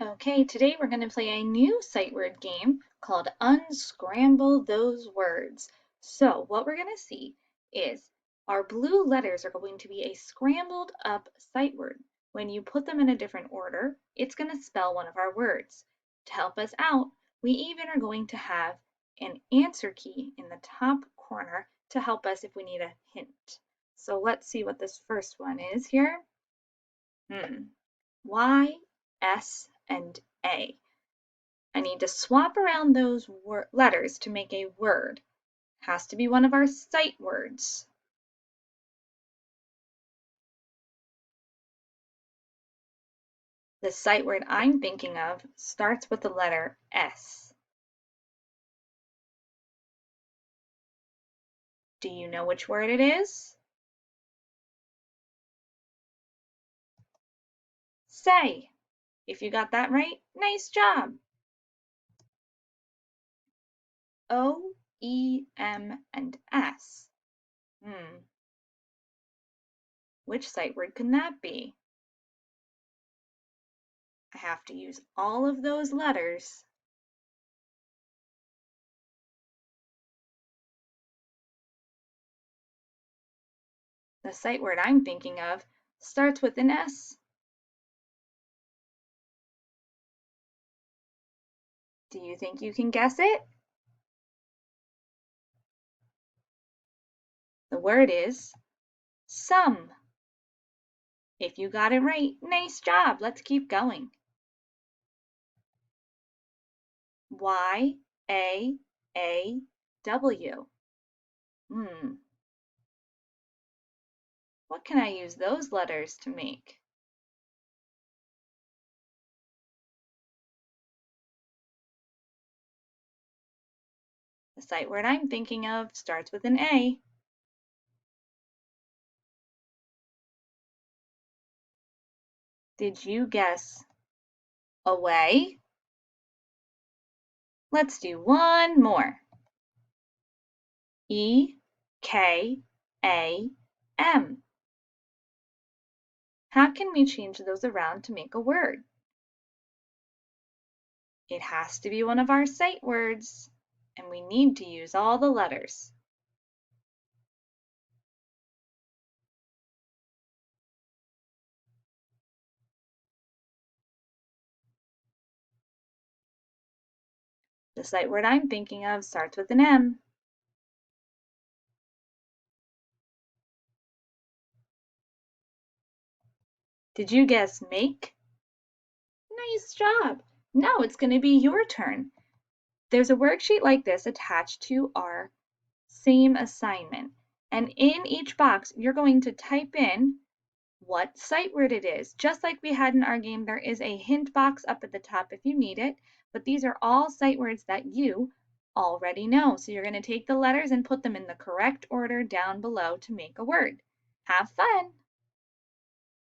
Okay, today we're going to play a new sight word game called Unscramble Those Words. So what we're going to see is our blue letters are going to be a scrambled up sight word. When you put them in a different order, it's going to spell one of our words. To help us out, we even are going to have an answer key in the top corner to help us if we need a hint. So let's see what this first one is here. Y, S, and A. I need to swap around those letters to make a word. Has to be one of our sight words. The sight word I'm thinking of starts with the letter S. Do you know which word it is? Say. If you got that right, nice job. O, E, M, and S. Which sight word can that be? I have to use all of those letters. The sight word I'm thinking of starts with an S. Do you think you can guess it? The word is some. If you got it right, nice job. Let's keep going. Y, A, W. What can I use those letters to make? The sight word I'm thinking of starts with an A. Did you guess away? Let's do one more. E, K, A, M. How can we change those around to make a word? It has to be one of our sight words, and we need to use all the letters. The sight word I'm thinking of starts with an M. Did you guess make? Nice job. Now it's going to be your turn. There's a worksheet like this attached to our same assignment. And in each box, you're going to type in what sight word it is. Just like we had in our game, there is a hint box up at the top if you need it, but these are all sight words that you already know. So you're going to take the letters and put them in the correct order down below to make a word. Have fun!